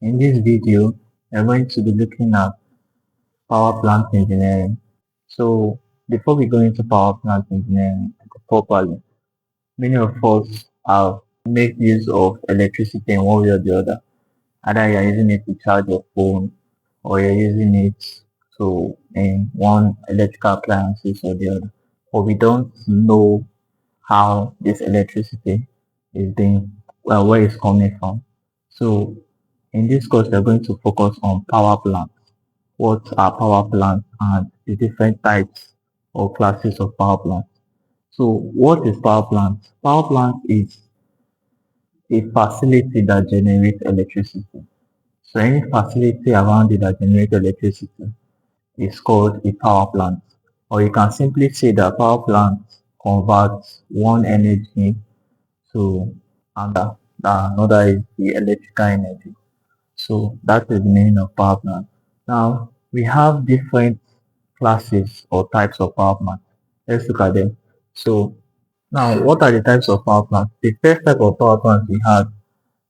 In this video, we're going to be looking at power plant engineering. So before we go into power plant engineering properly, many of us have made use of electricity in one way or the other. Either you're using it to charge your phone or you're using it to in one electrical appliances or the other. But we don't know how this electricity is being, well, where it's coming from. So in this course, we're going to focus on power plants. What are power plants and the different types or classes of power plants? So what is power plant? Power plant is a facility that generates electricity. So any facility around it that generates electricity is called a power plant. Or you can simply say that power plant converts one energy to another. Another is the electrical energy. So that is the meaning of power plant. Now we have different classes or types of power plant. Let's look at them. So now what are the types of power plant? The first type of power plant we have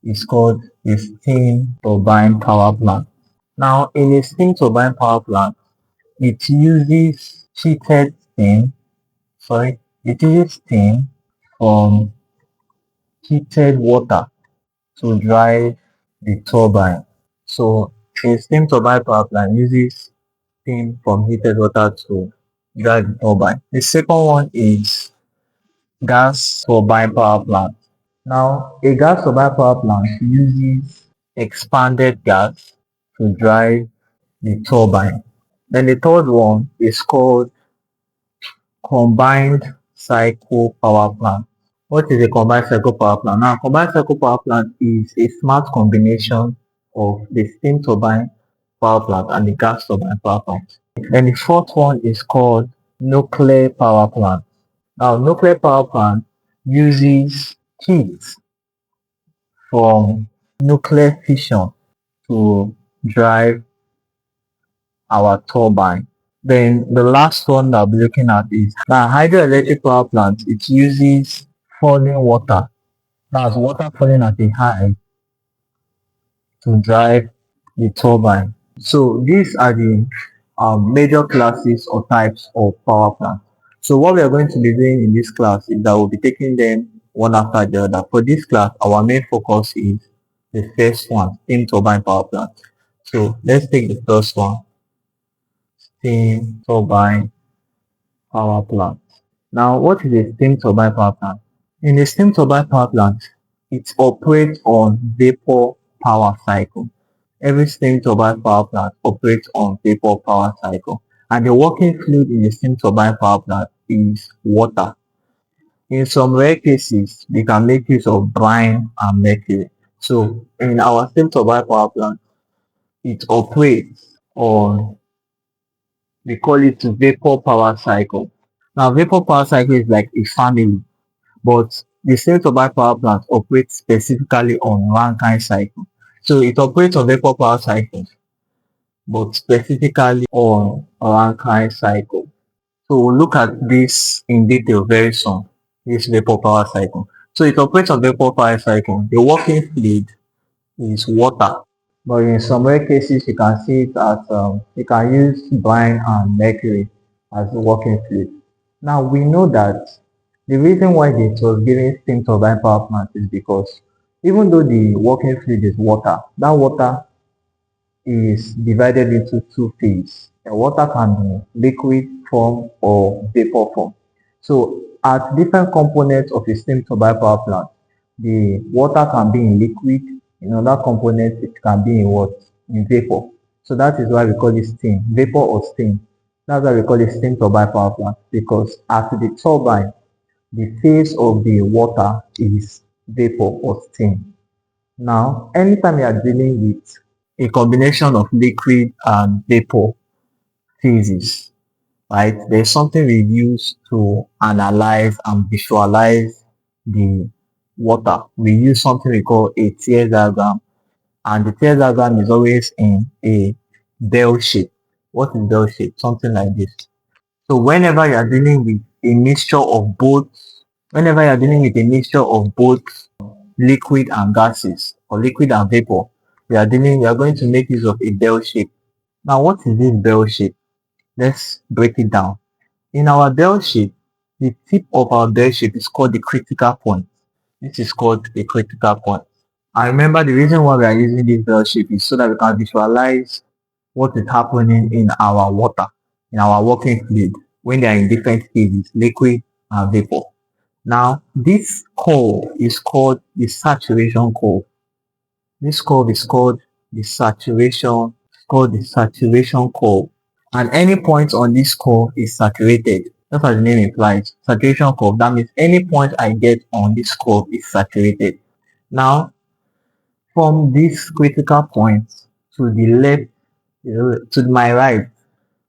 is called a steam turbine power plant. Now in a steam turbine power plant, it uses heated steam, it uses steam from heated water to drive the turbine. So a steam turbine power plant uses steam from heated water to drive the turbine. The second one is gas turbine power plant. Now, a gas turbine power plant uses expanded gas to drive the turbine. Then the third one is called combined cycle power plant. What is a combined cycle power plant? Now, combined cycle power plant is a smart combination of the steam turbine power plant and the gas turbine power plant. Then the fourth one is called nuclear power plant. Now, nuclear power plant uses heat from nuclear fission to drive our turbine. Then the last one that I'll be looking at is the hydroelectric power plant. It uses falling water. That's water falling at a height to drive the turbine. So these are the major classes or types of power plant. So what we are going to be doing in this class is that we'll be taking them one after the other. For this class, our main focus is the first one, steam turbine power plant. So let's take the first one, steam turbine power plant. Now, what is a steam turbine power plant? In a steam turbine power plant, it operates on vapor power cycle. Every steam turbine power plant operates on vapor power cycle, and the working fluid in the steam turbine power plant is water. In some rare cases, they can make use of brine and mercury. So in our steam turbine power plant, it operates on, we call it vapor power cycle. Now vapor power cycle is like a family, but the steam turbine power plant operates specifically on Rankine cycle. So it operates on vapor power cycle, but specifically on Rankine cycle. So we'll look at this in detail very soon, this vapor power cycle. So it operates on vapor power cycle. The working fluid is water, but in some rare cases you can see it as you can use brine and mercury as the working fluid. Now we know that the reason why it was given steam turbine power plant is because even though the working fluid is water, that water is divided into two phases. The water can be liquid form or vapor form. So at different components of a steam turbine power plant, the water can be in liquid, in other components it can be in what? In vapor. So that is why we call it steam, vapor or steam. That's why we call it steam turbine power plant, because at the turbine, the phase of the water is vapor or steam. Now, anytime you are dealing with a combination of liquid and vapor phases, right? There's something we use to analyze and visualize the water. We use something we call a tear diagram, and the tear diagram is always in a bell shape. What is bell shape? Something like this. So whenever you're dealing with a mixture of both liquid and gases or liquid and vapor, we are going to make use of a bell shape. Now, what is this bell shape? Let's break it down. In our bell shape, the tip of our bell shape is called the critical point. This is called a critical point. I remember the reason why we are using this bell shape is so that we can visualize what is happening in our water, in our working fluid, when they are in different stages, liquid and vapor. Now, this curve is called the saturation curve. This curve is called the saturation curve. And any point on this curve is saturated. Just as the name implies, saturation curve. That means any point I get on this curve is saturated. Now, from this critical point to the left, to my right,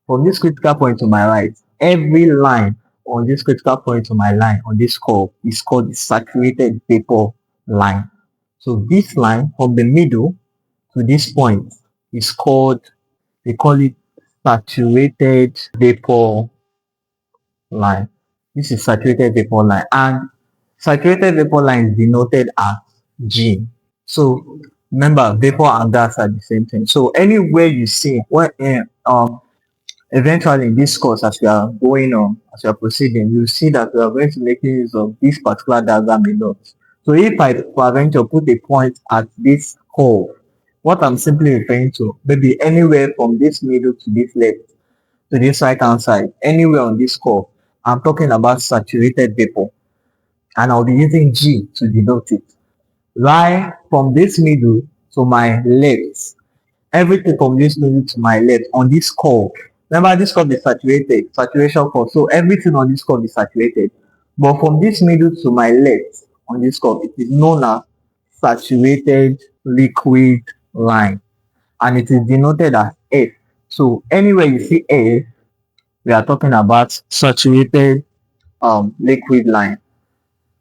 from this critical point to my right, every line on this critical point to my line on this curve is called the saturated vapor line. So this line from the middle to this point is called, they call it saturated vapor line. This is saturated vapor line, and saturated vapor line is denoted as G. So remember, vapor and gas are the same thing. So anywhere you see eventually in this course, as we are going on, as we are proceeding, you see that we are going to make use of this particular diagram a lot. So if I peradventure put a point at this curve, what I'm simply referring to, maybe anywhere from this middle to this left, to this right hand side, anywhere on this curve, I'm talking about saturated vapor, and I'll be using G to denote it. Right from this middle to my left, everything from this middle to my left on this curve. Remember, this curve is saturated, saturation curve. So everything on this curve is saturated. But from this middle to my left on this curve, it is known as saturated liquid line, and it is denoted as F. So anywhere you see F, we are talking about saturated liquid line.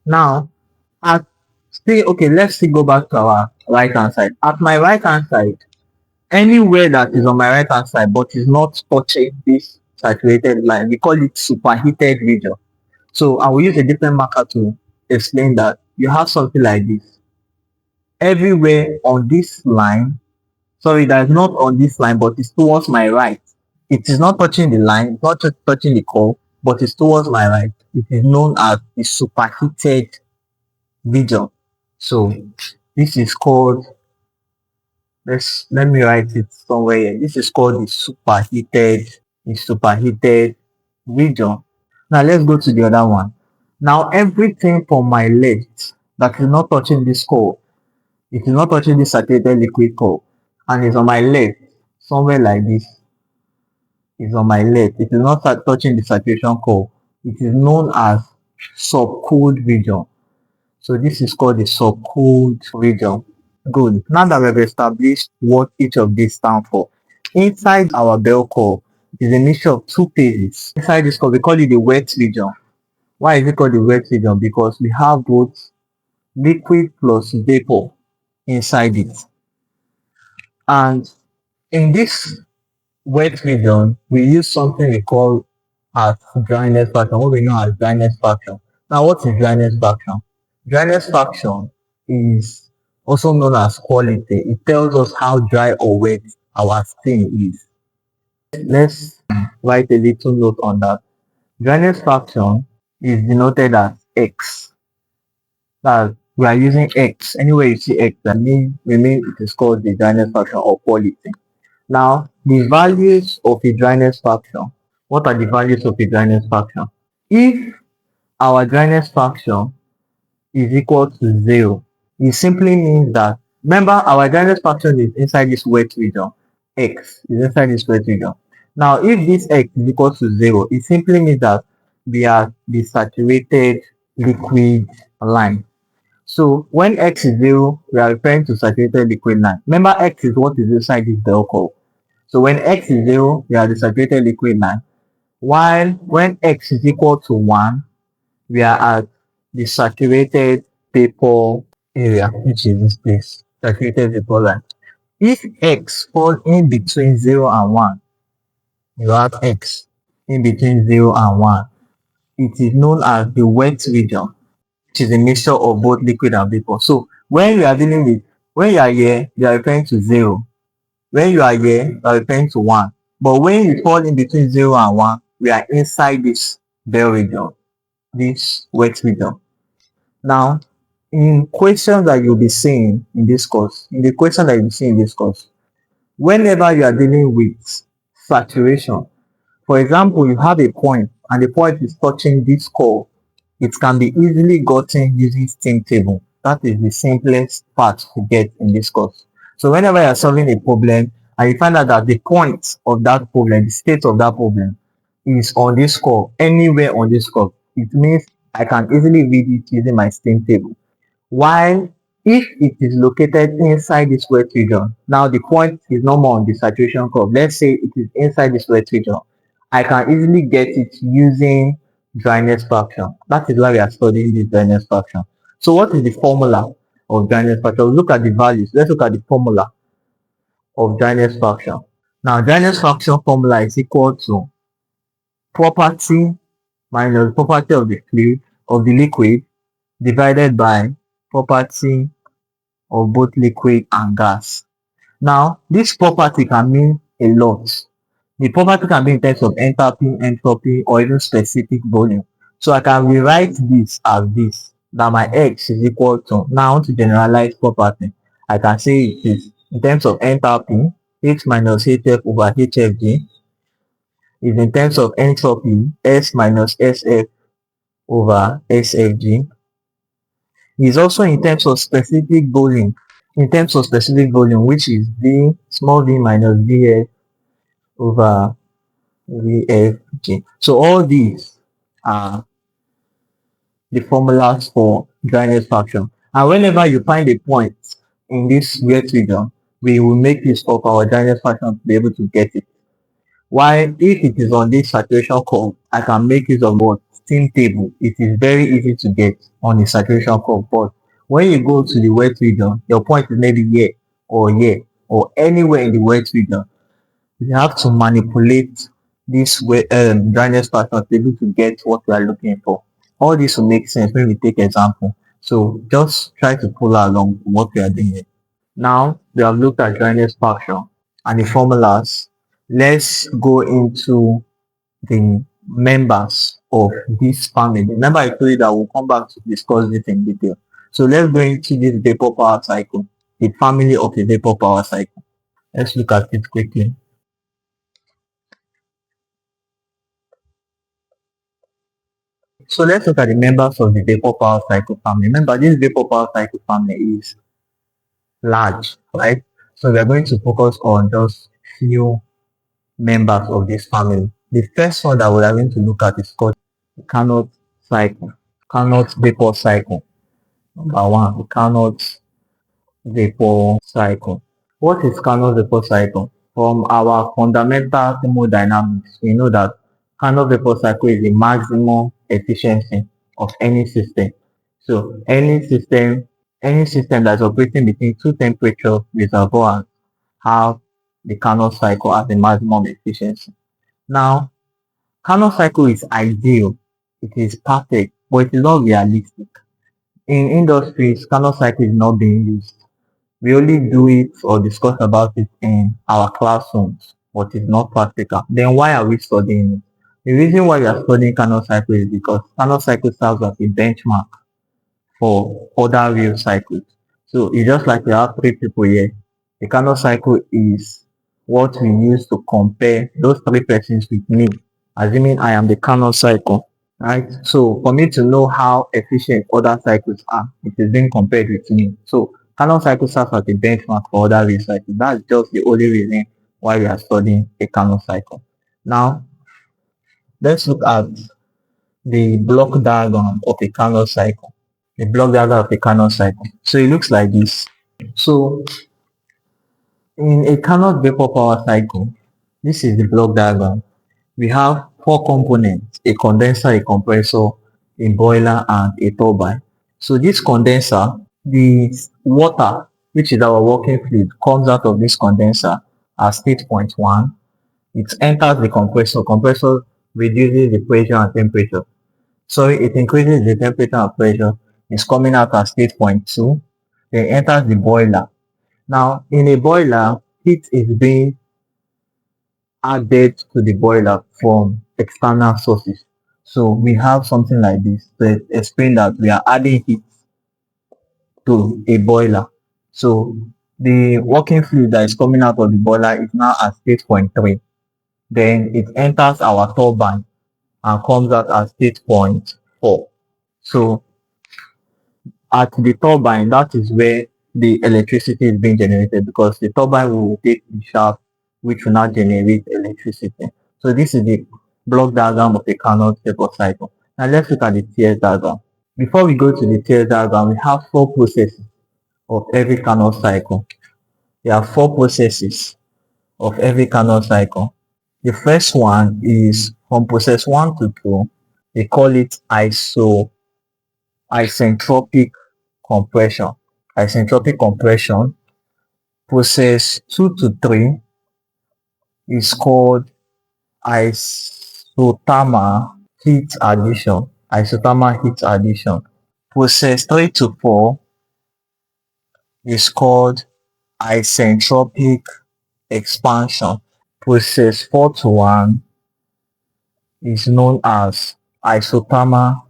Now, at okay, let's still go back to our right hand side. At my right hand side, anywhere that is on my right hand side but is not touching this saturated line, we call it superheated region. So I will use a different marker to explain that. You have something like this. Everywhere on this line, sorry, that is not on this line, but it's towards my right. It is not touching the line, it's not touching the core, but it's towards my right. It is known as the superheated region. So this is called, let me write it somewhere here. This is called the superheated region. Now let's go to the other one. Now everything from my left that is not touching this core, it is not touching this saturated liquid core, and is on my left, somewhere like this, is on my left. It is not touching the saturation core. It is known as subcooled region. So this is called the subcooled region. Good. Now that we've established what each of these stand for, inside our bell curve is a mixture of two phases. Inside this curve, we call it the wet region. Why is it called the wet region? Because we have both liquid plus vapor inside it. And in this wet region, we use something we call as dryness factor, what we know as dryness factor. Now, what is dryness factor? Dryness factor is also known as quality. It tells us how dry or wet our skin is. Let's write a little note on that. Dryness factor is denoted as X. That we are using X. Anywhere you see X, that means it is called the dryness factor or quality. Now, the values of a dryness factor. What are the values of a dryness factor? If our dryness factor is equal to 0, it simply means that, remember, our dryness factor is inside this wet region. X is inside this wet region. Now, if this X is equal to 0, it simply means that we are the saturated liquid line. So when X is 0, we are referring to saturated liquid line. Remember, X is what is inside this bell curve. So when X is 0, we are the saturated liquid line. While when X is equal to 1, we are at the saturated vapor area, which is this place, saturated vapor line. If X falls in between 0 and 1, you have X in between 0 and 1. It is known as the wet region, which is a mixture of both liquid and vapor. So when we are dealing with When you are here, you are referring to 0. When you are here, you are referring to 1. But when you fall in between 0 and 1, we are inside this bell region, this wet region. Now, in questions that you'll be seeing in this course, in the question that you'll be seeing in this course, whenever you are dealing with saturation, for example, you have a point and the point is touching this core, it can be easily gotten using steam table. That is the simplest part to get in this course. So whenever you're solving a problem and you find out that the point of that problem, the state of that problem is on this core, anywhere on this core, it means I can easily read it using my steam table. While if it is located inside this wet region, now the point is no more on the saturation curve. Let's say it is inside this wet region. I can easily get it using dryness fraction. That is why we are studying this dryness fraction. So what is the formula of dryness fraction? We'll look at the values. Let's look at the formula of dryness fraction. Now dryness fraction formula is equal to property minus property of the fluid of the liquid divided by property of both liquid and gas. Now, this property can mean a lot. The property can be in terms of enthalpy, entropy, or even specific volume. So I can rewrite this as this, that my x is equal to, now I want to generalize property. I can say it is in terms of enthalpy, H minus HF over HFG is in terms of entropy, S minus SF over SFG is also in terms of specific volume, which is V small v minus Vf over Vfg. So all these are the formulas for dryness fraction. And whenever you find a point in this wet region, we will make use of our dryness fraction to be able to get it. While if it is on this saturation curve, I can make use of what steam table. It is very easy to get on the saturation curve. But when you go to the wet region, your point is maybe here or anywhere in the wet region. You have to manipulate this dryness fraction to be able to get what we are looking for. All this will make sense when we take example. So just try to follow along what we are doing here. Now we have looked at dryness fraction and the formulas. Let's go into the members of this family. Remember I told you that we'll come back to discuss this in detail. So let's go into this vapor power cycle, the family of the vapor power cycle. Let's look at it quickly. So let's look at the members of the vapor power cycle family. Remember, this vapor power cycle family is large, right? So we're going to focus on just few members of this family. The first one that we're going to look at is called the Carnot cycle. Carnot Vapor Cycle. Number one, the Carnot Vapor Cycle. What is Carnot Vapor Cycle? From our fundamental thermodynamics, we know that Carnot Vapor Cycle is the maximum efficiency of any system. So any system that's operating between two temperature reservoirs have the Carnot cycle as the maximum efficiency. Now, Carnot cycle is ideal, it is perfect, but it is not realistic. In industries, Carnot cycle is not being used. We only do it or discuss about it in our classrooms, but it's not practical. Then why are we studying it? The reason why we are studying Carnot cycle is because Carnot cycle serves as a benchmark for other real cycles. So it's just like we have three people here. The Carnot cycle is what we use to compare those three persons with me, assuming I am the Carnot cycle, right? So for me to know how efficient other cycles are, it is being compared with me. So Carnot cycle serves as a benchmark for other real cycles. That's just the only reason why we are studying a Carnot cycle. Now let's look at the block diagram of a Carnot cycle. The block diagram of a Carnot cycle. So it looks like this. So in a Carnot vapor power cycle, this is the block diagram. We have four components: a condenser, a compressor, a boiler, and a turbine. So this condenser, the water, which is our working fluid, comes out of this condenser at state point 1. It enters the compressor. Compressor reduces the pressure and temperature. So it increases the temperature and pressure. It's coming out at state point 2. Then enters the boiler. Now, in a boiler, heat is being added to the boiler from external sources. So we have something like this to explain that we are adding heat to a boiler. So the working fluid that is coming out of the boiler is now at 8.3. Then it enters our turbine and comes out at 8.4. So at the turbine, that is where the electricity is being generated because the turbine will rotate the shaft which will not generate electricity. So this is the block diagram of a Carnot Vapor Cycle. Now let's look at the TS diagram. Before we go to the TS diagram, we have four processes of every Carnot cycle. There are four processes of every Carnot cycle. The first one is from process 1 to 2. They call it isentropic compression. Isentropic compression. Process 2 to 3 is called isothermal heat addition. Isothermal heat addition. Process 3 to 4 is called isentropic expansion. Process 4 to 1 is known as isothermal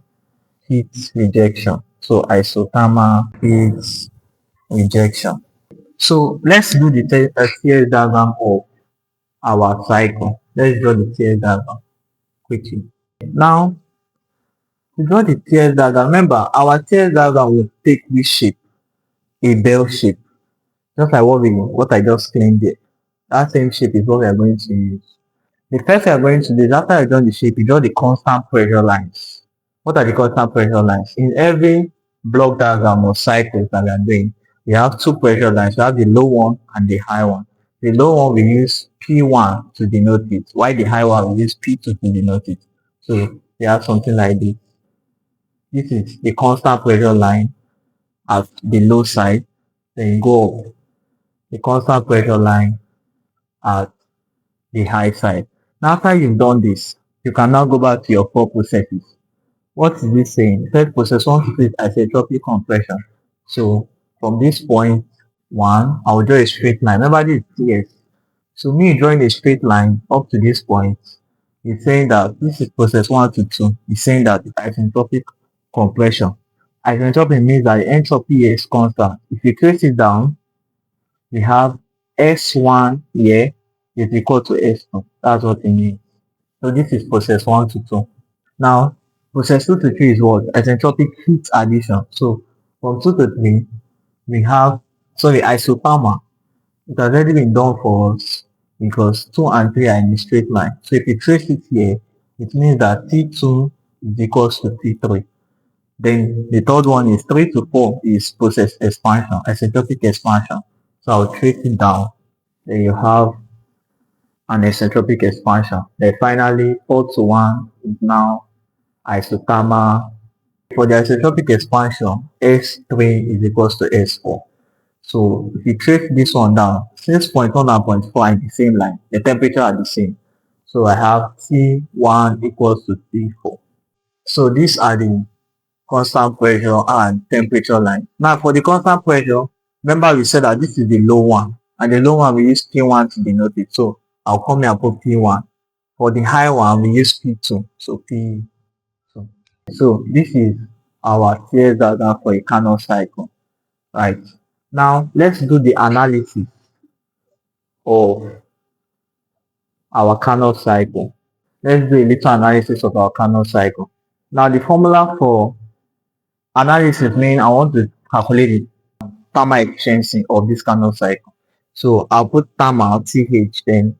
heat rejection. So isothermal heat rejection. So let's do the TS diagram of our cycle. Let's draw the TS diagram quickly. Now, to draw the TS diagram, remember our TS diagram will take which shape? A bell shape. Just like what I just claimed there. That same shape is what we are going to use. The first thing we are going to do is after I draw the shape, you draw the constant pressure lines. What are the constant pressure lines? In every block diagram or cycle that we are doing, we have two pressure lines. We have the low one and the high one. The low one we use P1 to denote it, while the high one we use P2 to denote it. So we have something like this. This is the constant pressure line at the low side. Then you go up the constant pressure line at the high side. Now after you've done this, you can now go back to your four processes. What is this saying? First process 1 to 3 is isentropic compression. So from this point 1, I will draw a straight line. Remember this is TS. So me drawing a straight line up to this point is saying that this is process 1 to 2. It's saying that it's isentropic compression. Isentropic means that the entropy is constant. If you trace it down, we have S1 here is equal to S2. That's what it means. So this is process 1 to 2. Now, process 2 to 3 is what? Isentropic heat addition. So from 2 to 3, we have, isothermal. It has already been done for us because 2 and 3 are in a straight line. So if you trace it here, it means that T2 is equals to T3. Then the third one is 3 to 4 is process expansion, isentropic expansion. So I'll trace it down. Then you have an isentropic expansion. Then finally 4 to 1 is now isothermal. For the isentropic expansion, S3 is equals to S4. So if you trace this one down, since point 1 and point 4 are in the same line, the temperature are the same. So I have T1 equals to T4. So these are the constant pressure and temperature line. Now for the constant pressure, remember we said that this is the low one, and the low one we use P1 to denote it. So I'll come here and put P1. For the high one, we use P2. So P2. So this is our TS diagram for a Carnot cycle. Right. Now let's do the analysis of our Carnot cycle. Let's do a little analysis of our Carnot cycle. Now the formula for analysis means I want to calculate the thermal efficiency of this Carnot cycle. So I'll put thermal TH then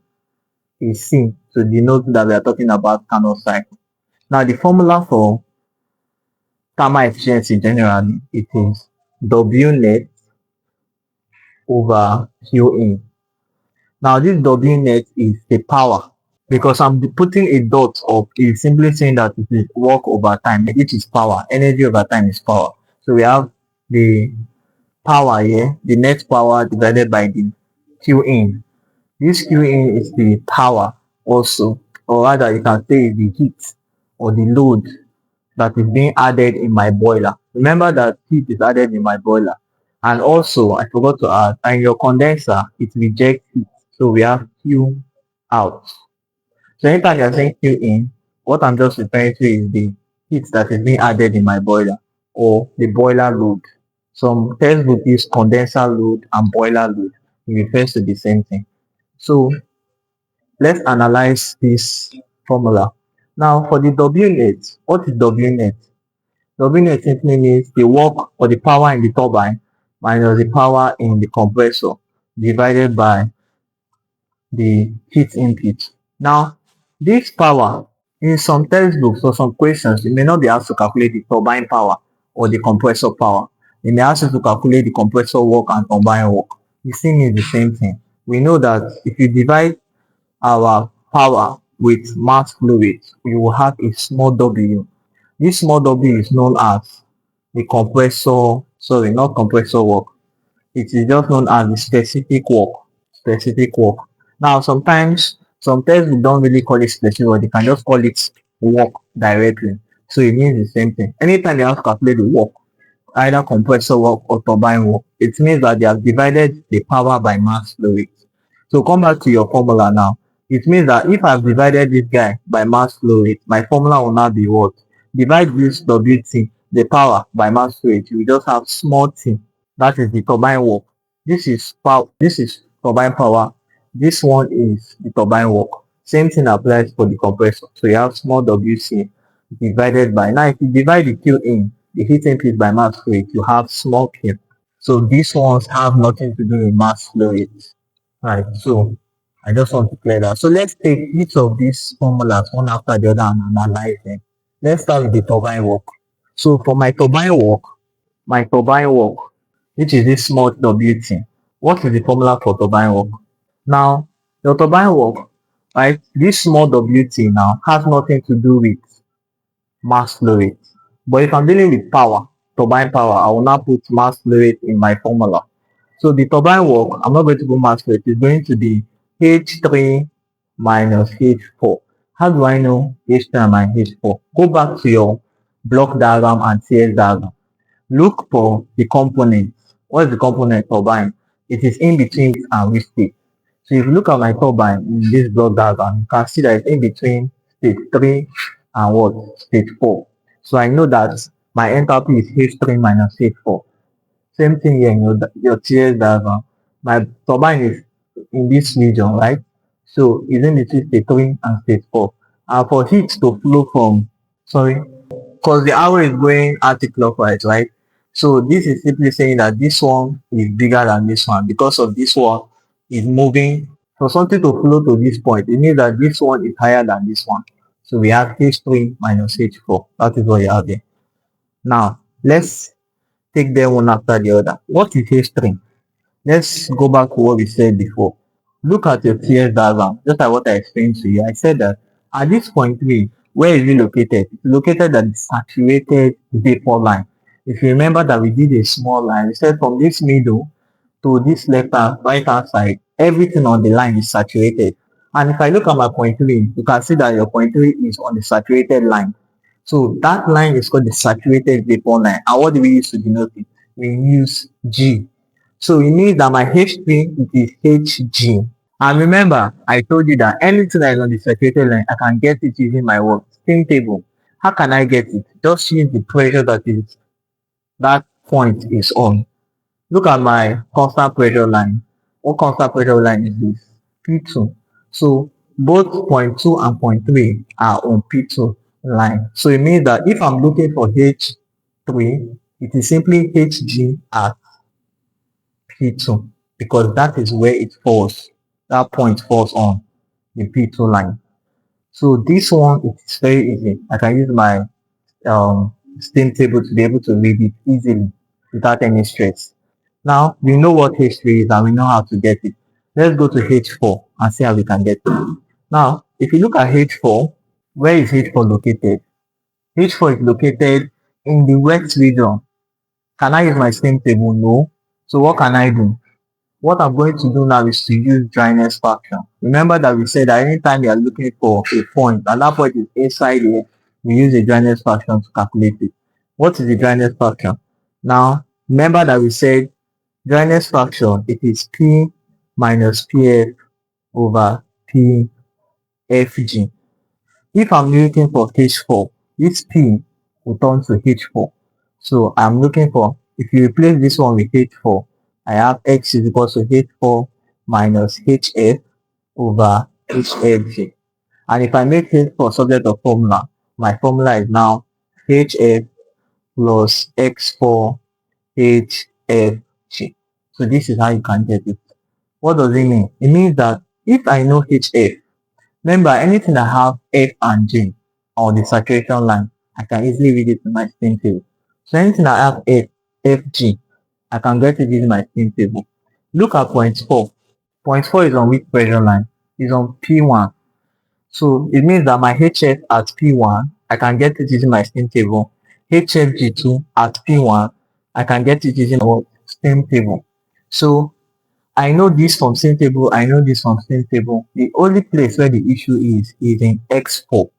a C to denote that we are talking about Carnot cycle. Now the formula for thermal efficiency generally it is W net over Q in. Now this W net is the power because I'm putting a dot up is simply saying that it is work over time, which is power. Energy over time is power. So we have the power here, the net power divided by the Q in. This Q in is the power also, or rather you can say the heat or the load that is being added in my boiler. Remember that heat is added in my boiler. And also, I forgot to add, in your condenser, it rejects heat. So we have Q out. So anytime you're saying Q in, what I'm just referring to is the heat that is being added in my boiler or the boiler load. Some textbook use condenser load and boiler load. It refers to the same thing. So let's analyze this formula. Now for the W net, what is W net? W net simply means the work or the power in the turbine minus the power in the compressor divided by the heat input. Now, this power, in some textbooks or some questions, you may not be asked to calculate the turbine power or the compressor power. They may ask you to calculate the compressor work and turbine work. The thing is the same thing. We know that if you divide our power with mass flow rate, we will have a small w. This small w is known as the compressor, sorry, not compressor work. It is just known as the specific work. Specific work. Now, sometimes some textbooks don't really call it specific work, they can just call it work directly. So it means the same thing. Anytime they have to calculate the work, either compressor work or turbine work, it means that they have divided the power by mass flow rate. So come back to your formula now. It means that if I've divided this guy by mass flow rate, my formula will now be what? Divide this WT, the power, by mass flow rate. You will just have small t. That is the turbine work. This is power. This is turbine power. This one is the turbine work. Same thing applies for the compressor. So you have small WC divided by, now if you divide the Q in, the heat input by mass flow rate, you have small Q. So these ones have nothing to do with mass flow rate. Right. So I just want to clear that. So let's take each of these formulas one after the other and analyze them. Let's start with the turbine work. So for my turbine work, which is this small WT, what is the formula for turbine work? Now, the turbine work, right, this small WT now has nothing to do with mass flow rate. But if I'm dealing with power, turbine power, I will now put mass flow rate in my formula. So the turbine work, I'm not going to put mass flow rate, it's going to be H3 minus H4. How do I know H3 minus H4? Go back to your block diagram and CS diagram. Look for the component. What is the component turbine? It is in between and with state. So if you look at my turbine in this block diagram, you can see that it's in between state 3 and what? State 4. So I know that my enthalpy is H3 minus H4. Same thing here in your TS diagram. My turbine is in this region, right? So it's in between state 3 and state 4. And for heat to flow from, sorry, because the arrow is going anti-clockwise, right? So this is simply saying that this one is bigger than this one because of this one is moving. For something to flow to this point, it means that this one is higher than this one. So we have H3 minus H4. That is what you have there. Now, let's take them one after the other. What is H3? Let's go back to what we said before. Look at your TS diagram, just like what I explained to you. I said that at this point 3, where is it located? It's located at the saturated vapor line. If you remember that we did a small line, we said from this middle to this left hand, right hand side, everything on the line is saturated. And if I look at my point 3, you can see that your point 3 is on the saturated line. So that line is called the saturated vapor line. And what do we use to denote it? We use G. So it means that my H3 is Hg. And remember, I told you that anything that is on the saturated line, I can get it using my work. Steam table. How can I get it? Just use the pressure that point is on. Look at my constant pressure line. What constant pressure line is this? P2. So both point 2 and point 3 are on P2 line. So it means that if I'm looking for H3, it is simply Hg at P2 because that is where it falls. That point falls on the P2 line. So this one is very easy. I can use my steam table to be able to read it easily without any stress. Now we know what H3 is and we know how to get it. Let's go to H4 and see how we can get it. Now, if you look at H4, where is H4 located? H4 is located in the wet region. Can I use my steam table? No. So what can I do? What I'm going to do now is to use dryness fraction. Remember that we said that anytime you are looking for a point and that point is inside here, we use a dryness fraction to calculate it. What is the dryness fraction? Now, remember that we said Dryness fraction, it is P minus PF over PFG. If I'm looking for H4, this P will turn to H4. So I'm looking for, if you replace this one with H4, I have X is equal to H4 minus HF over HFG. And if I make H4 subject of formula, my formula is now HF plus X4 HFG. So this is how you can get it. What does it mean? It means that if I know HF, remember anything that have F and G on the saturation line, I can easily read it in my steam table. So anything that have F, FG, I can get it using my steam table. Look at point 4. Point 4 is on which pressure line? It's on P1. So it means that my HF at P1, I can get it using my steam table. HFG2 at P1, I can get it using our steam table. So I know this from steam table, I know this from steam table. The only place where the issue is in X4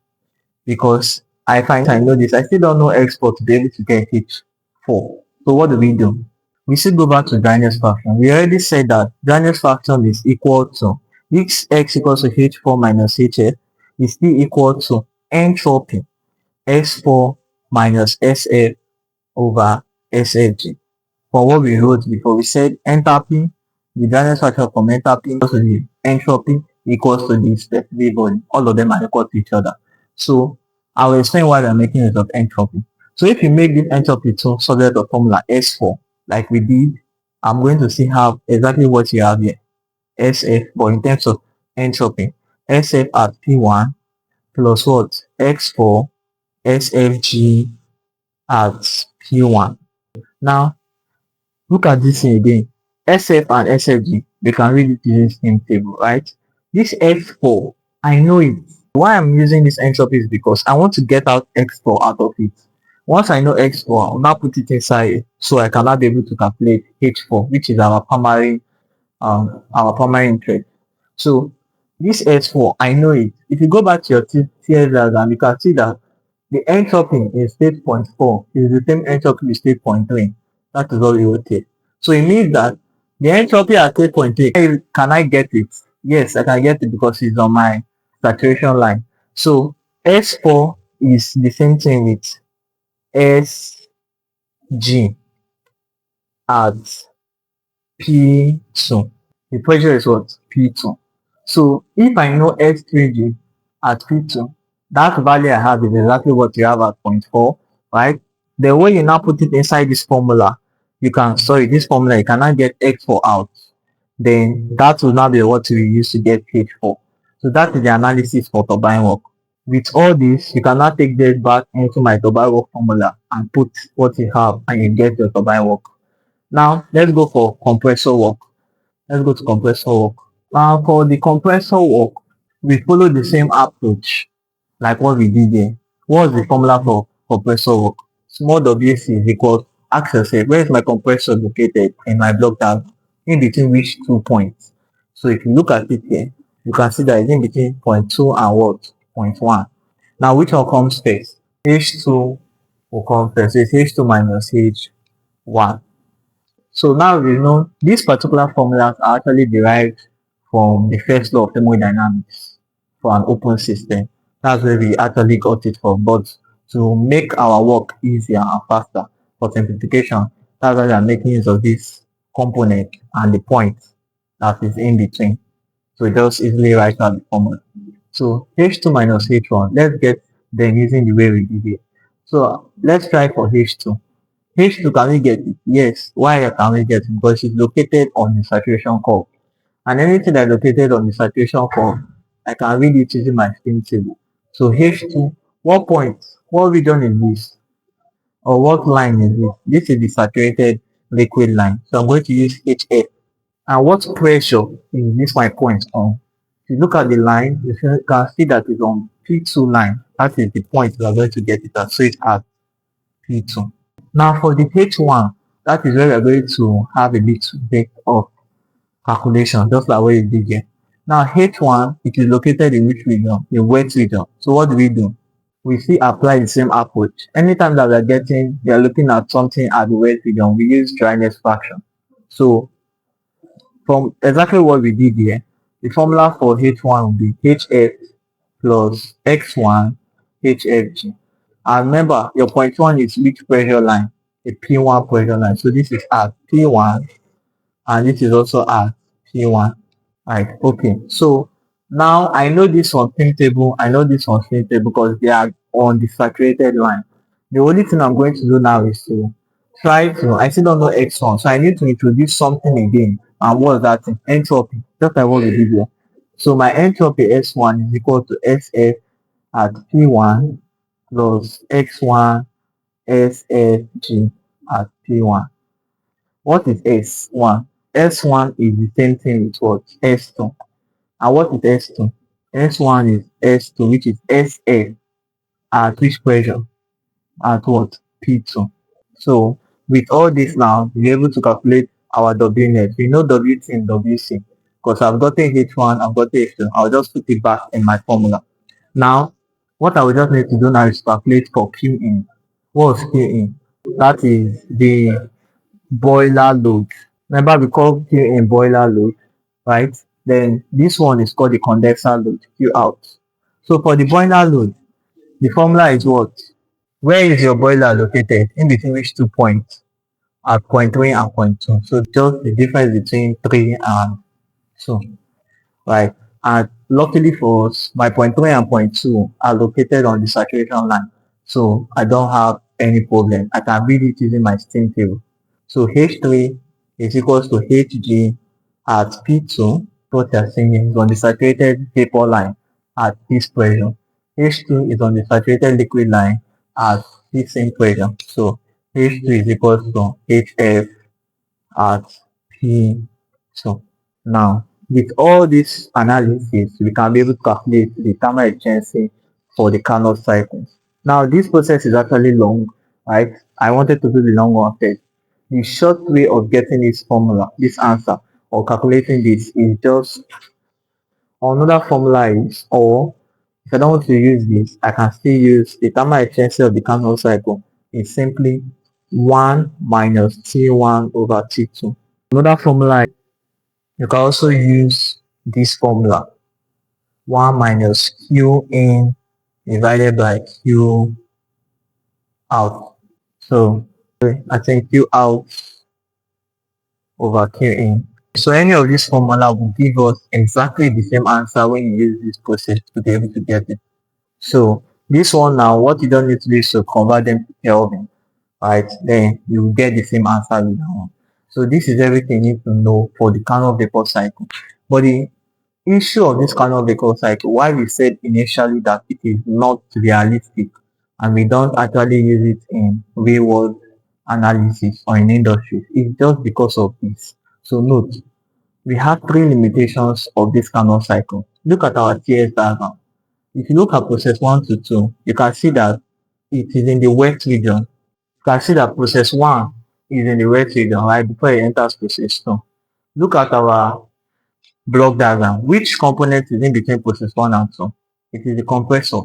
because I know this. I still don't know X4 to be able to get H4. So what do? We still go back to dryness fraction. We already said that dryness fraction is equal to X equals to H4 minus HF is still equal to entropy S4 minus SF over SFG. For what we wrote before, we said enthalpy, the dryness fraction from enthalpy equals to the entropy equals to the specific volume. All of them are equal to each other. So I will explain why we're making use of entropy. So if you make this entropy to subject of formula S4, like we did, I'm going to see how exactly what you have here. SF, but in terms of entropy, SF at P1 plus what? X4 SFG at P1. Now, look at this thing again. SF and SFG, they can read it using steam table, right? This F4, I know it. Why I'm using this entropy is because I want to get out X4 out of it. Once I know X4, I'll now put it inside so I can now be able to calculate H4, which is our primary interest. So this S4, I know it. If you go back to your TS diagram, you can see that the entropy in state point 4 is the same entropy in state point 3. That is all you take. So it means that the entropy at state point 3, can I get it? Yes, I can get it because it's on my saturation line. So S4 is the same thing with SG at P2. The pressure is what? P2. So if I know S3G at P2, that value I have is exactly what you have at point 4, right? The way you now put it inside this formula, this formula, you cannot get X4 out. Then that will now be what we use to get H4. So that is the analysis for turbine work. With all this, you cannot take this back into my turbine work formula and put what you have and you get your turbine work. Now, let's go for compressor work. Let's go to compressor work. Now, for the compressor work, we follow the same approach like what we did there. What is the formula for compressor work? Small WC is equal, ask yourself, where is my compressor located in my block diagram? In between which 2 points? So if you look at it here, you can see that it's in between point 2 and what? Point 1. Now, which one comes first? H2 will come first. So it's H2 minus H1. So now we know these particular formulas are actually derived from the first law of thermodynamics for an open system. That's where we actually got it from. But to make our work easier and faster for simplification, that's why we are making use of this component and the point that is in between. So we just easily write out the formula. So H2 minus H1, let's get them using the way we did it. So let's try for H2. H2, can we get it? Yes. Why can we get it? Because it's located on the saturation curve. And anything that is located on the saturation curve, I can read it using my steam table. So H2, what point? What region is this? Or what line is this? This is the saturated liquid line. So I'm going to use HF. And what pressure is this my point on? If you look at the line, you can see that it's on P2 line. That is the point we are going to get it at. So it's at P2. Now for the H1, that is where we are going to have a little bit of calculation, just like what you did here. Now H1, it is located in which region? In wet region. So what do? We still apply the same approach. Anytime that we are looking at something at the wet region, we use dryness fraction. So from exactly what we did here, the formula for H1 will be HF plus X1 HFG. And remember, your point one is which pressure line? A P1 pressure line. So this is at P1 and this is also at P1. Right, okay. So now I know this on spin table, I know this on spin table because they are on the saturated line. The only thing I'm going to do now is to try to, I still don't know X1, so I need to introduce something again. And what is that thing? Entropy, just like what we did here. So my entropy S1 is equal to SF at P1 plus X1 SFG at P1. What is S1? S1 is the same thing with what? S2. And what is S2? S1 is S2, which is SF at which pressure? At what? P2. So with all this now, we're able to calculate our W net. We know WT and WC. Because I've gotten H1, I've got H2. I'll just put it back in my formula. Now, what I will just need to do now is calculate for Q in. What is Q in? That is the boiler load. Remember we call Q in boiler load, right? Then this one is called the condenser load, Q out. So for the boiler load, the formula is what? Where is your boiler located? In between which 2 points? At point 3 and point 2. So just the difference between 3 and 2. Right? And luckily for us, my point 3 and point 2 are located on the saturation line. So I don't have any problem. I can read it using my steam table. So H3 is equals to Hg at P2, what you're seeing is on the saturated vapor line at this pressure. H2 is on the saturated liquid line at this same pressure. So H2 is equals to Hf at P2. Now, with all this analysis, we can be able to calculate the thermal efficiency for the Carnot cycle. Now, this process is actually long, right? I wanted to do the long one first. The short way of getting this formula, this answer, or calculating this is just another formula is, or if I don't want to use this, I can still use the thermal efficiency of the Carnot cycle is simply 1 minus T1 over T2. Another formula, you can also use this formula 1 minus Q in divided by Q out. So I think Q out over Q in. So any of this formula will give us exactly the same answer when you use this process to be able to get it. So this one now, what you don't need to do is to convert them to Kelvin, right? Then you will get the same answer with that one. So this is everything you need to know for the Carnot vapor cycle. But the issue of this Carnot vapor cycle, why we said initially that it is not realistic and we don't actually use it in real world analysis or in industry, is just because of this. So note, we have three limitations of this Carnot cycle. Look at our TS diagram. If you look at process 1 to 2, you can see that it is in the wet region. You can see that process 1 is in the wet region, right, before it enters process 2. Look at our block diagram. Which component is in between process 1 and 2? It is the compressor.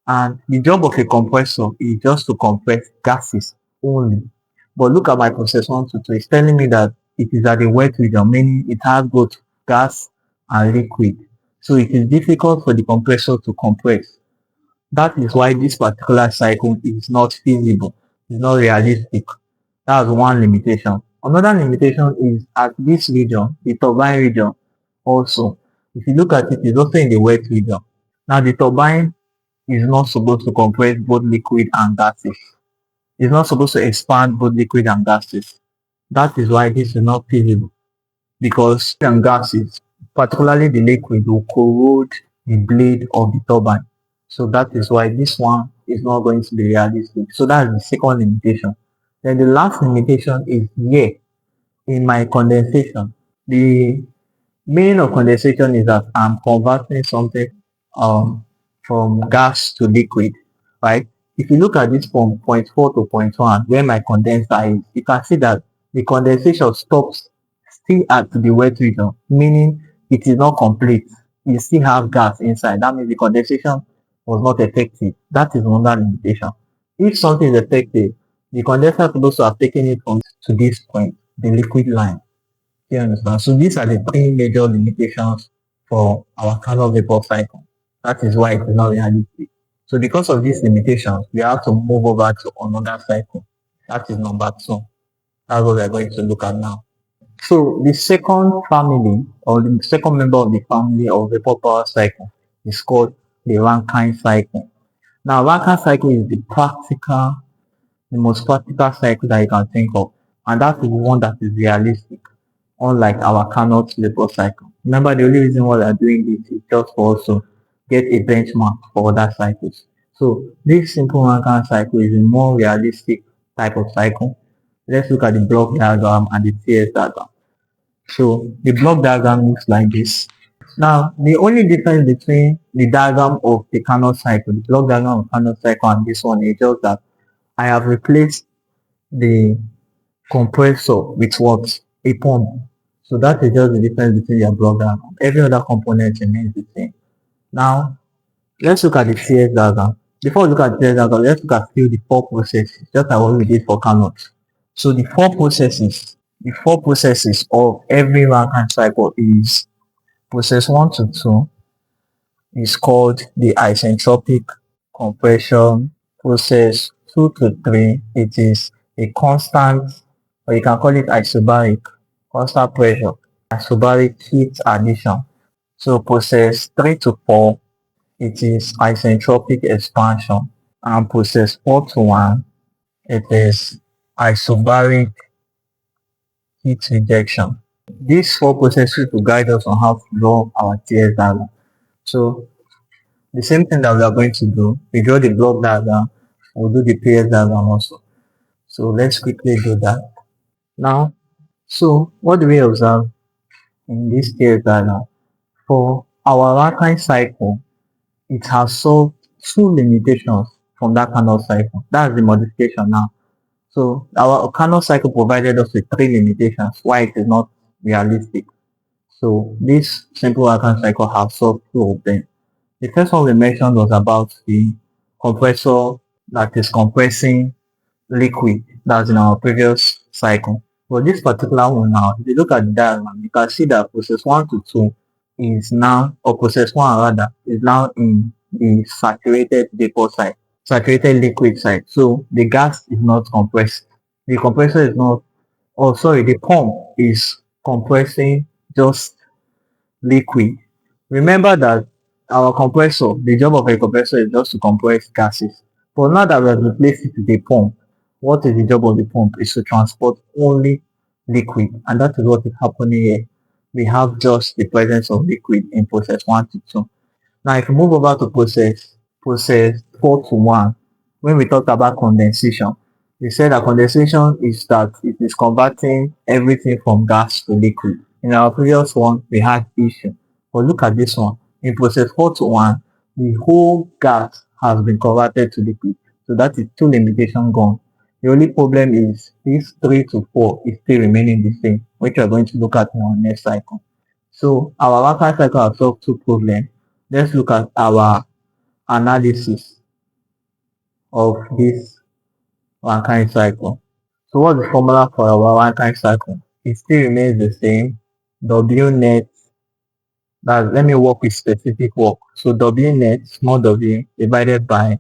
And the job of a compressor is just to compress gases only. But look at my process 1 to 2. It's telling me that it is at the wet region, meaning it has both gas and liquid. So it is difficult for the compressor to compress. That is why this particular cycle is not feasible. It's not realistic. That's one limitation. Another limitation is at this region, the turbine region also. If you look at it, it's also in the wet region. Now the turbine is not supposed to compress both liquid and gases. It's not supposed to expand both liquid and gases. That is why this is not feasible because and gases, particularly the liquid, will corrode the blade of the turbine. So that is why this one is not going to be realistic. So that's the second limitation. Then the last limitation is here in my condensation. The meaning of condensation is that I'm converting something um, from gas to liquid, right? If you look at this from point 4 to point 1, where my condenser is, you can see that the condensation stops still at the wet region, meaning it is not complete. You still have gas inside. That means the condensation was not effective. That is another limitation. If something is effective, the condenser is supposed to have taken it from to this point, the liquid line. You understand? So these are the three major limitations for our Carnot Vapor Cycle. That is why it is not realistic. So because of these limitations, we have to move over to another cycle. That is number two. That's what we are going to look at now. So the second family or the second member of the family of vapor power cycle is called the Rankine cycle. Now Rankine cycle is the most practical cycle that you can think of, and that is the one that is realistic, unlike our Carnot Vapor cycle. Remember, the only reason why we are doing this is just for us to get a benchmark for other cycles. So this simple Rankine cycle is a more realistic type of cycle. Let's look at the block diagram and the TS diagram. So the block diagram looks like this. Now, the only difference between the diagram of the Carnot cycle, the block diagram of Carnot cycle and this one is just that I have replaced the compressor with what? A pump. So that is just the difference between your block diagram. Every other component remains the same. Now, let's look at the CS diagram. Before we look at the CS diagram, let's look at the four processes, just like what we did for Carnot. So the four processes of every Rankine cycle is process 1 to 2 is called the isentropic compression. Process 2 to 3, it is a constant, or you can call it isobaric, constant pressure, isobaric heat addition. So process 3 to 4, it is isentropic expansion. And process 4 to 1, it is isobaric heat rejection. These four processes will guide us on how to draw our TS diagram. So the same thing that we are going to do, we draw the block diagram, we'll do the PS diagram also. So let's quickly do that. Now, so what do we observe in this PS diagram? For our Rankine cycle, it has solved two limitations from that Carnot cycle. That's the modification now. So our Carnot cycle provided us with three limitations why it is not realistic. So this simple Rankine cycle has solved two of them. The first one we mentioned was about the compressor that is compressing liquid. That's in our previous cycle. For this particular one now, if you look at the diagram, you can see that process 1 to 2 is now, or process 1 rather, is now in the saturated vapor side, saturated liquid side. So the gas is not compressed. The compressor is not, oh sorry, the pump is compressing just liquid. Remember that our compressor, the job of a compressor is just to compress gases. But now that we have replaced it with a pump, what is the job of the pump? Is to transport only liquid. And that is what is happening here. We have just the presence of liquid in process 1 to 2. Now, if you move over to process 4 to 1, when we talked about condensation, we said that condensation is that it is converting everything from gas to liquid. In our previous one, we had issue. But look at this one. In process 4 to 1, the whole gas has been converted to liquid. So that is two limitations gone. The only problem is this 3 to 4 is still remaining the same, which we are going to look at in our next cycle. So our Rankine cycle has solved two problems. Let's look at our analysis of this Rankine cycle. So what's the formula for our Rankine cycle? It still remains the same. W net, let me work with specific work. So W net, small w, divided by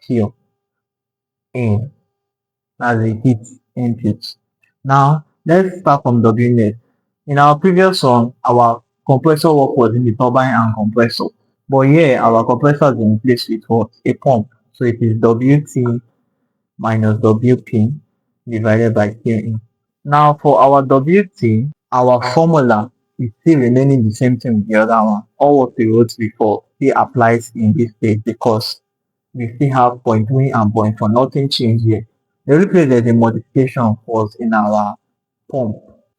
Q in, as the heat input. Now, let's start from W net. In our previous one, our compressor work was in the turbine and compressor. But here, our compressor is in place with what? A pump. So it is WT minus WP divided by QE. Now for our WT, our formula is still remaining the same thing with the other one. All what we wrote before still applies in this case because we still have point 3 and point 4. Nothing changed here. The only place there's a modification was in our pump.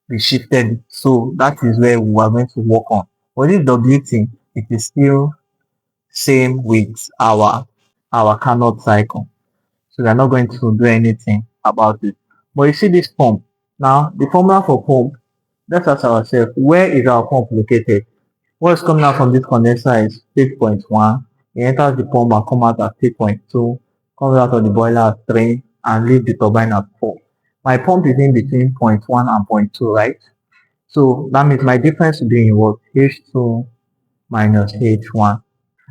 We shifted it. So that is where we are going to work on. For this WT, it is still same with our Carnot cycle. So we are not going to do anything about it. But you see this pump. Now, the formula for pump, let's ask ourselves, where is our pump located? What is coming out from this condenser is 6.1. It enters the pump and come out at 3.2, comes out of the boiler at 3, and leaves the turbine at 4. My pump is in between point 1 and point 2, right? So that means my difference will be in what? H2 minus H1.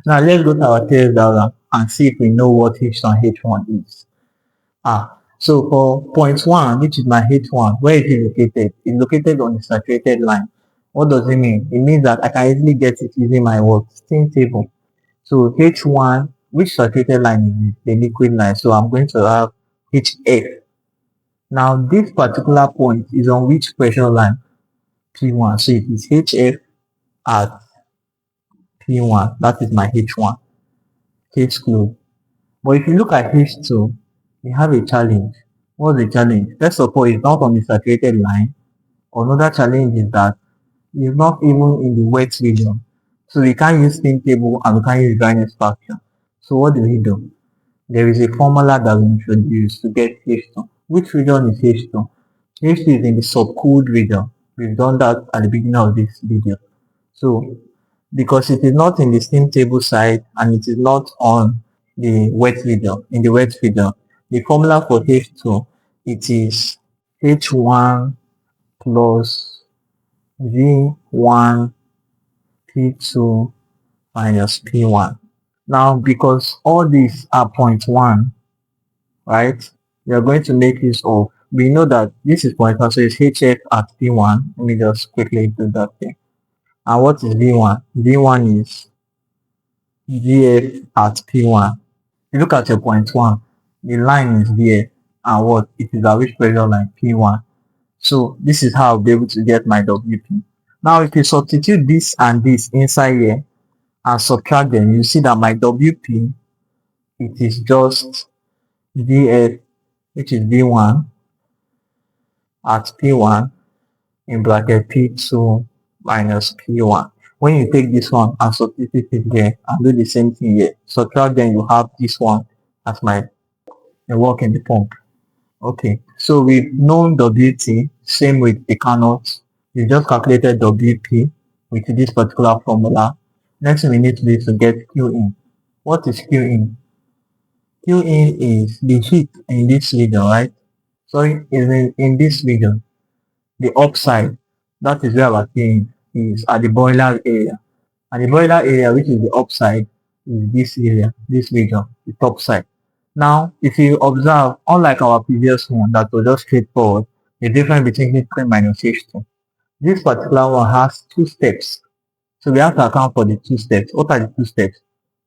Now let's go to our test diagram and see if we know what H2 and H1 is. So for point 1, which is my H1, where is it located? It's located on the saturated line. What does it mean? It means that I can easily get it using my what? Steam table. So H1, which saturated line is it? The liquid line. So I'm going to have HF. Now this particular point is on which pressure line? P1. So it is HF at P1. That is my H1. H close. But if you look at H2, we have a challenge. What's the challenge? First of all, it's not on the saturated line. Another challenge is that it's not even in the wet region. So we can't use steam table and we can't use dryness factor. So what do we do? There is a formula that we introduce to get H2. Which region is H2? H2 is in the subcooled region. We've done that at the beginning of this video. So because it is not in the steam table side and it is not on the wet region, in the wet region, the formula for H2, it is H1 plus V1 P2 minus P1. Now, because all these are point 1, right, we are going to make use of, we know that this is point 1, so it's HF at P1. Let me just quickly do that thing. And what is V1? V1 is VF at P1. You look at your point 1, the line is VF, and what? It is at which pressure line? P1. So this is how I'll be able to get my WP. Now if you substitute this and this inside here and subtract them, you see that my WP, it is just VF, which is V1 at P1 in bracket P2 minus P1. When you take this one and substitute it here and do the same thing here, subtract, then you have this one as my work in the pump. Okay, so we've known WT, same with the Carnot. We just calculated WP with this particular formula. Next thing we need to do is to get Q in. What is Q in? Q in is the heat in this region, right? Sorry, is in this region. The upside, that is where our Q in is at the boiler area. And the boiler area, which is the upside, is this area, this region, the top side. Now, if you observe, unlike our previous one that was just straightforward, the difference between H3 minus H2, this particular one has two steps. So we have to account for the two steps. What are the two steps?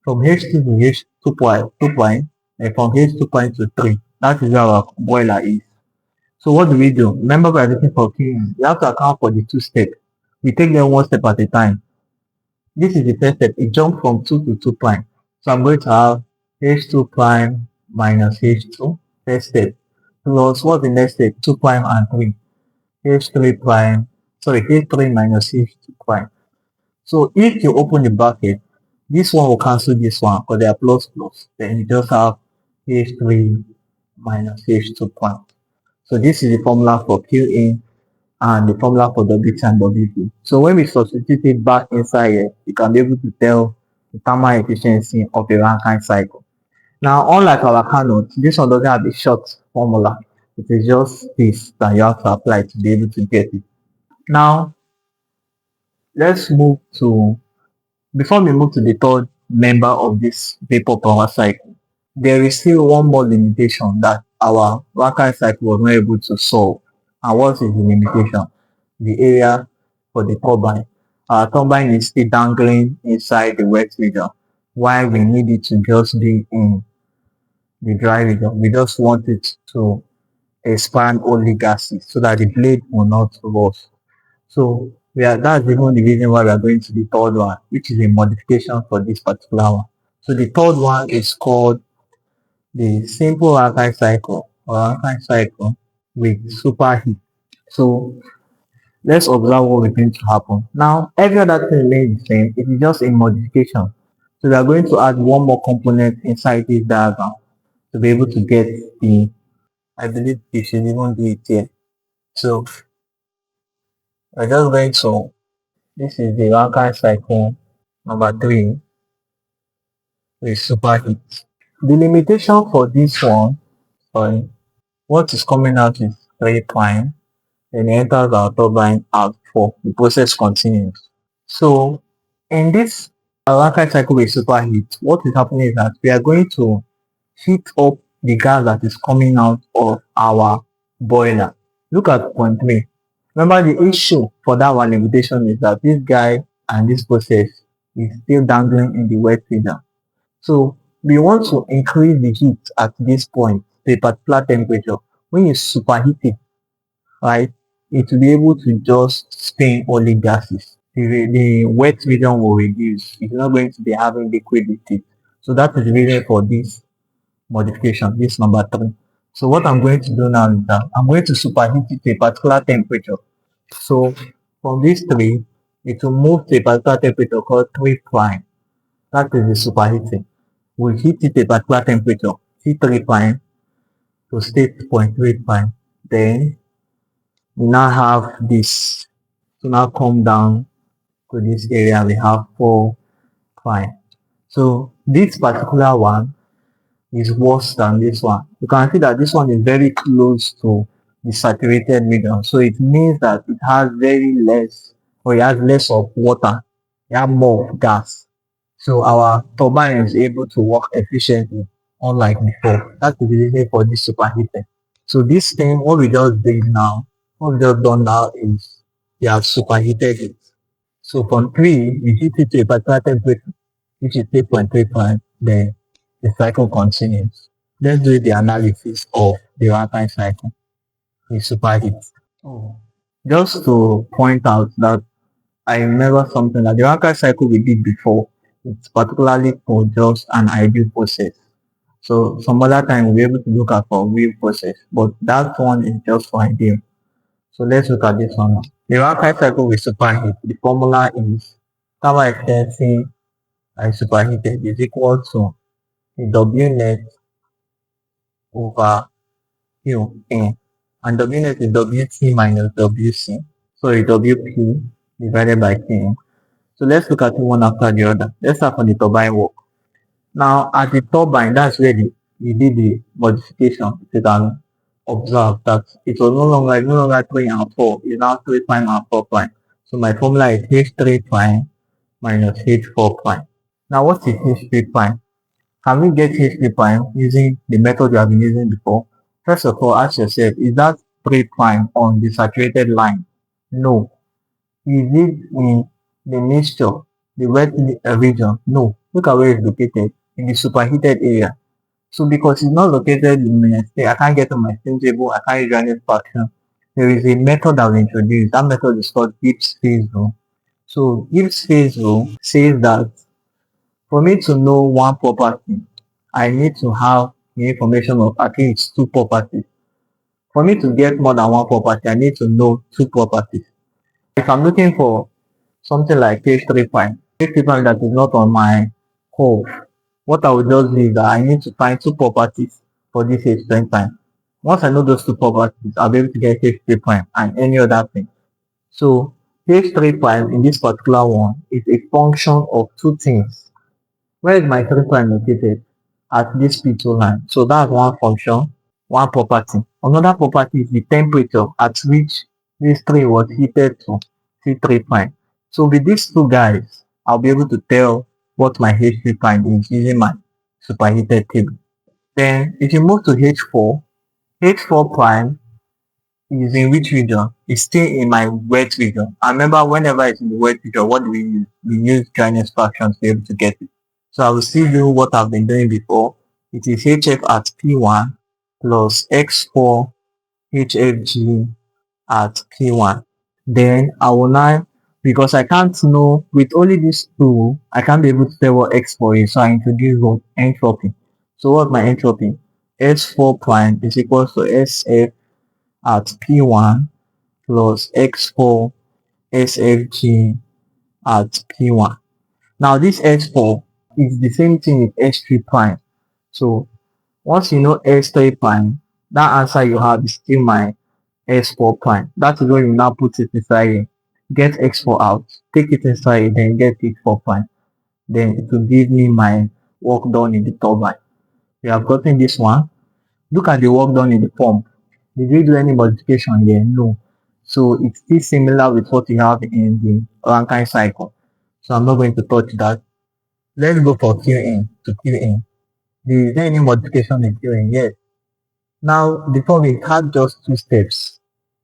From H2 to H2 and from H2 to 3. That is where our boiler is. So what do we do? Remember, we are looking for Q. We have to account for the two steps. We take them one step at a time. This is the first step. It jumps from 2 to 2 prime. So I'm going to have H2 prime minus H2, first step, plus what's the next step? 2 prime and 3. H3 prime, sorry, H3 minus H2 prime. So if you open the bracket, this one will cancel this one because they are plus plus. Then you just have H3 minus H2 prime. So this is the formula for Q in and the formula for WT and WP. So when we substitute it back inside here, you can be able to tell the thermal efficiency of a Rankine cycle. Now, unlike our Carnot, this one doesn't have a short formula. It is just this that you have to apply to be able to get it. Now, let's move to, before we move to the third member of this vapor power cycle, there is still one more limitation that our Rankine cycle was not able to solve. And what is the limitation? The area for the turbine. Our turbine is still dangling inside the wet region, while we need it to just be in the dry region. We just want it to expand only gases so that the blade will not rust. So that's even the reason why we are going to the third one, which is a modification for this particular one. So the third one is called the simple Rankine cycle or Rankine cycle with superheat. So let's observe what is going to happen. Now, every other thing remains the same. It is just a modification. So we are going to add one more component inside this diagram to be able to get the, I believe we should even do it here. So we're just going to, this is the Rankine cycle number 3 with superheat. The limitation for this one, sorry, what is coming out is 3 prime, then it enters our turbine out 4, the process continues. So in this Rankine cycle with superheat, what is happening is that we are going to heat up the gas that is coming out of our boiler. Look at point 3. Remember, the issue for that one limitation is that this guy and this process is still dangling in the wet region. So we want to increase the heat at this point to a particular temperature. When you superheat it, right, it will be able to just spin only gases. The wet region will reduce. It's not going to be having liquid with it. So that is the reason for this modification, this number 3. So what I'm going to do now is that I'm going to superheat it to a particular temperature. So from this 3, it will move to a particular temperature called 3 prime. That is the superheating. We'll heat it to a particular temperature, T3 prime to state point 3 prime. Then we now have this to now come down to this area. We have 4 prime. So this particular one is worse than this one. You can see that this one is very close to the saturated region. So it means that it has very less, or it has less of water. It has more of gas. So our turbine is able to work efficiently, unlike before. That's the reason for this superheating. So this thing, what we just did now, what we just done now is we have superheated it. So from 3, we heat it to a particular temperature, which is 3.35, then the cycle continues. Let's do the analysis of the Rankine cycle with superheat. Oh. Just to point out that I remember something that the Rankine cycle we did before, it's particularly for just an ideal process. So some other time we'll be able to look at for real process, but that one is just for ideal. So let's look at this one now. The Rankine cycle with superheat, the formula is thermal extensive and superheated is equal to the W net over Q in, and W net is WT minus WC. So it's WP divided by K. So let's look at it one after the other. Let's start from the turbine work. Now at the turbine, that's where we did the modification. You can observe that it was no longer 3 and 4, it's now 3 prime and 4 prime. So my formula is H3 prime minus H4 prime. Now what is H3 prime? Can we get H3 prime using the method you have been using before? First of all, ask yourself, is that 3 prime on the saturated line? No. Is it in the mixture, the wet region? No. Look at where it's located, in the superheated area. So because it's not located in my state, I can't get to my steam table, I can't use Johannes fraction. There is a method that we introduced. That method is called Gibbs phase rule. So Gibbs phase rule says that for me to know one property, I need to have the information of at least 2 properties. For me to get more than one property, I need to know 2 properties. If I'm looking for something like H3 prime, H3 prime that is not on my curve, what I will just do is that I need to find 2 properties for this H3 prime. Once I know those 2 properties, I'll be able to get H3 prime and any other thing. So H3 prime in this particular one is a function of 2 things. Where is my 3 prime located? At this P2 line. So that's one function, one property. Another property is the temperature at which this 3 was heated to T3 prime. So with these 2 guys, I'll be able to tell what my H3 prime is using my superheated table. Then if you move to H4, H4 prime is in which region? It's still in my wet region. I remember whenever it's in the wet region, what do we use? We use Johannes fractions to be able to get it. So I will still do what I've been doing before. It is HF at P1 plus X4 HFG at P1. Then I will now, because I can't know, with only these 2, I can't be able to tell what X4 is. So I introduce what? Entropy. So what's my entropy? S4 prime is equal to SF at P1 plus X4 SFG at P1. Now this S4 is the same thing with S3 prime. So once you know S3 prime, that answer you have is still my S4 prime. That is when you now put it inside here. Get X4 out, take it inside, then get H4 prime. Then it will give me my work done in the turbine. We have gotten this one. Look at the work done in the pump. Did we do any modification here? No. So it's still similar with what we have in the Rankine cycle. So I'm not going to touch that. Let's go for QN to QN. Is there any modification in QN? Yes. Now, before we had just two steps,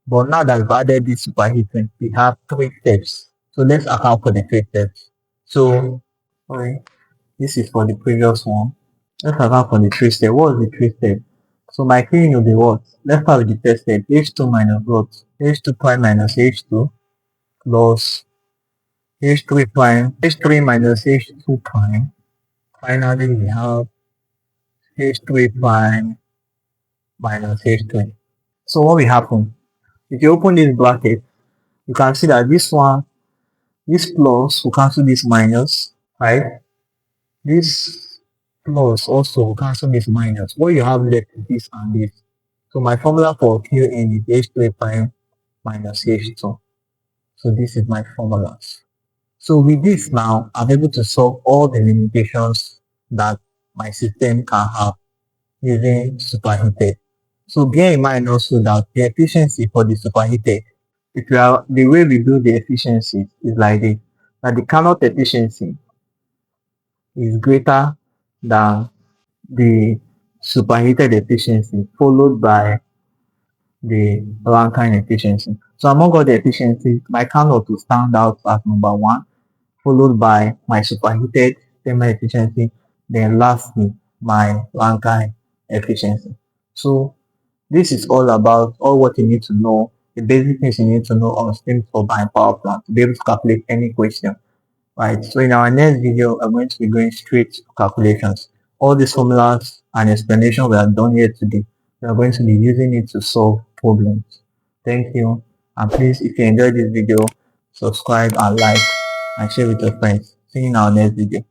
but now that we've added this superheating, we have three steps. So let's account for the three steps. So, sorry, this is for the previous one. Let's account for the three steps. What is the three steps? So my cleaning will be what? Let's start with the first step. H2 minus what? H2 prime minus H2 plus H3 prime. H3 minus H2 prime. Finally, we have H3 prime minus H3. So what will happen? If you open this bracket, you can see that this one, this plus will cancel this minus, right? This plus also will cancel this minus. What you have left is this and this. So my formula for Qn is H3 prime minus H2. So this is my formulas. So with this now, I'm able to solve all the limitations that my system can have using superheated. So bear in mind also that the efficiency for the superheated, if you are the way we do the efficiency is like this, that the Carnot efficiency is greater than the superheated efficiency, followed by the Rankine efficiency. So among all the efficiencies, my Carnot will stand out as number one, followed by my superheated thermal efficiency, then lastly my Rankine efficiency. So this is all about all what you need to know, the basic things you need to know on steam turbine power plant to be able to calculate any question. Right. So in our next video, I'm going to be going straight to calculations. All these formulas and explanation we have done here today, we are going to be using it to solve problems. Thank you. And please, if you enjoyed this video, subscribe and like and share with your friends. See you in our next video.